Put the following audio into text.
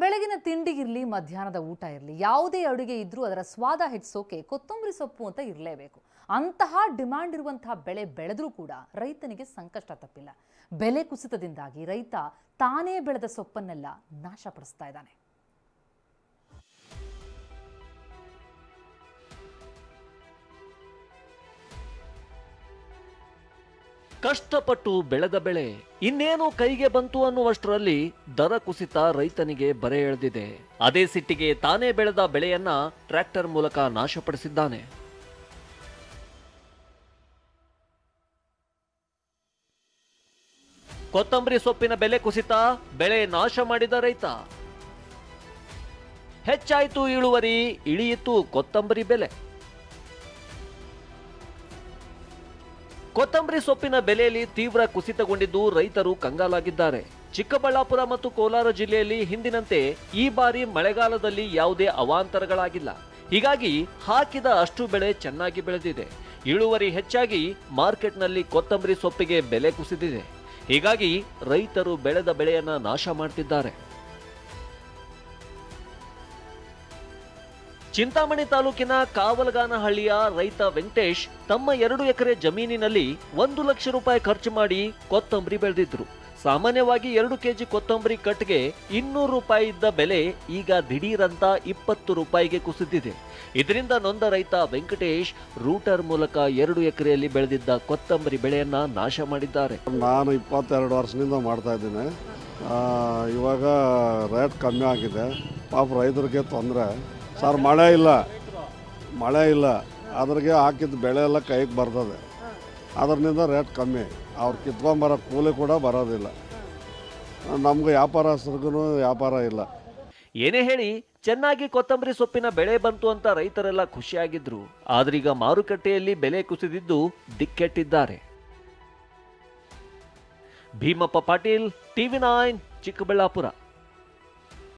ಬೆಳಗಿನ ತಿಂಡಿಗಿರಲಿ ಮಧ್ಯಾಹ್ನದ ಊಟ ಇರಲಿ ಯಾವುದೇ ಅಡುಗೆ ಇದ್ರೂ ಅದರ ಸ್ವಾದ ಹೆಚ್ಚಿಸೋಕೆ ಕೊತ್ತಂಬರಿ ಸೊಪ್ಪು ಅಂತ ಇರಲೇಬೇಕು. ಅಂತಹ ಡಿಮಾಂಡ್ ಇರುವಂತಹ ಬೆಳೆ ಬೆಳೆದ್ರೂ ಕೂಡ ರೈತನಿಗೆ ಸಂಕಷ್ಟ ತಪ್ಪಿಲ್ಲ. ಬೆಲೆ ಕುಸಿತದಿಂದಾಗಿ ರೈತ ತಾನೇ ಬೆಳೆದ ಸೊಪ್ಪನ್ನೆಲ್ಲ ನಾಶಪಡಿಸ್ತಾ ಇದ್ದಾನೆ. ಕಷ್ಟಪಟ್ಟು ಬೆಳೆದ ಬೆಳೆ ಇನ್ನೇನು ಕೈಗೆ ಬಂತು ಅನ್ನುವಷ್ಟರಲ್ಲಿ ದರ ಕುಸಿತ ರೈತನಿಗೆ ಬರೆ ಎಳೆದಿದೆ. ಅದೇ ಸಿಟ್ಟಿಗೆ ತಾನೇ ಬೆಳೆದ ಬೆಳೆಯನ್ನ ಟ್ರ್ಯಾಕ್ಟರ್ ಮೂಲಕ ನಾಶಪಡಿಸಿದ್ದಾನೆ. ಕೊತ್ತಂಬರಿ ಸೊಪ್ಪಿನ ಬೆಲೆ ಕುಸಿತ, ಬೆಳೆ ನಾಶ ಮಾಡಿದ ರೈತ. ಹೆಚ್ಚಾಯಿತು ಇಳುವರಿ, ಇಳಿಯಿತು ಕೊತ್ತಂಬರಿ ಬೆಲೆ. ಕೊತ್ತಂಬರಿ ಸೊಪ್ಪಿನ ಬೆಲೆಯಲ್ಲಿ ತೀವ್ರ ಕುಸಿತಗೊಂಡಿದ್ದು ರೈತರು ಕಂಗಾಲಾಗಿದ್ದಾರೆ. ಚಿಕ್ಕಬಳ್ಳಾಪುರ ಮತ್ತು ಕೋಲಾರ ಜಿಲ್ಲೆಯಲ್ಲಿ ಹಿಂದಿನಂತೆ ಈ ಬಾರಿ ಮಳೆಗಾಲದಲ್ಲಿ ಯಾವುದೇ ಅವಾಂತರಗಳಾಗಿಲ್ಲ. ಹೀಗಾಗಿ ಹಾಕಿದ ಅಷ್ಟು ಬೆಳೆ ಚೆನ್ನಾಗಿ ಬೆಳೆದಿದೆ. ಇಳುವರಿ ಹೆಚ್ಚಾಗಿ ಮಾರ್ಕೆಟ್ನಲ್ಲಿ ಕೊತ್ತಂಬರಿ ಸೊಪ್ಪಿಗೆ ಬೆಲೆ ಕುಸಿದಿದೆ. ಹೀಗಾಗಿ ರೈತರು ಬೆಳೆದ ಬೆಳೆಯನ್ನ ನಾಶ ಮಾಡ್ತಿದ್ದಾರೆ. ಚಿಂತಾಮಣಿ ತಾಲೂಕಿನ ಕಾವಲಗಾನಹಳ್ಳಿಯ ರೈತ ವೆಂಕಟೇಶ್ ತಮ್ಮ 2 ಎಕರೆ ಜಮೀನಿನಲ್ಲಿ 1 ಲಕ್ಷ ರೂಪಾಯಿ ಖರ್ಚು ಮಾಡಿ ಕೊತ್ತಂಬರಿ ಬೆಳೆದಿದ್ರು. ಸಾಮಾನ್ಯವಾಗಿ 2 ಕೆಜಿ ಕೊತ್ತಂಬರಿ ಕಟ್ಗೆ 200 ರೂಪಾಯಿ ಇದ್ದ ಬೆಲೆ ಈಗ ದಿಢೀರಂತ 20 ರೂಪಾಯಿಗೆ ಕುಸಿದಿದೆ. ಇದರಿಂದ ನೊಂದ ರೈತ ವೆಂಕಟೇಶ್ ರೂಟರ್ ಮೂಲಕ 2 ಎಕರೆಯಲ್ಲಿ ಬೆಳೆದಿದ್ದ ಕೊತ್ತಂಬರಿ ಬೆಳೆಯನ್ನ ನಾಶ ಮಾಡಿದ್ದಾರೆ. ನಾನು 22 ವರ್ಷದಿಂದ ಮಾಡ್ತಾ ಇದ್ದೀನಿ. ಇವಾಗ ರೇಟ್ ಕಮ್ಮಿ ಆಗಿದೆ. ಪಾಪ ರೈತರಿಗೆ ತೊಂದರೆ. ಸರ್ ಮಳೆ ಇಲ್ಲ ಅದ್ರಿಗೆ ಹಾಕಿದ ಬೆಳೆ ಎಲ್ಲ ಕೈಗೆ ಬರ್ತದೆ. ಅದರಿಂದ ರೇಟ್ ಕಮ್ಮಿ. ಅವ್ರು ಕಿತ್ಕೊಂಬರೋ ಕೂಲಿ ಕೂಡ ಬರೋದಿಲ್ಲ. ನಮ್ಗೆ ವ್ಯಾಪಾರಸ್ಥರಿಗೂ ವ್ಯಾಪಾರ ಇಲ್ಲ. ಏನೇ ಹೇಳಿ ಚೆನ್ನಾಗಿ ಕೊತ್ತಂಬರಿ ಸೊಪ್ಪಿನ ಬೆಳೆ ಬಂತು ಅಂತ ರೈತರೆಲ್ಲ ಖುಷಿಯಾಗಿದ್ರು. ಆದ್ರೀಗ ಮಾರುಕಟ್ಟೆಯಲ್ಲಿ ಬೆಲೆ ಕುಸಿದಿದ್ದು ದಿಕ್ಕೆಟ್ಟಿದ್ದಾರೆ. ಭೀಮಪ್ಪ ಪಾಟೀಲ್, TV9 ಚಿಕ್ಕಬಳ್ಳಾಪುರ.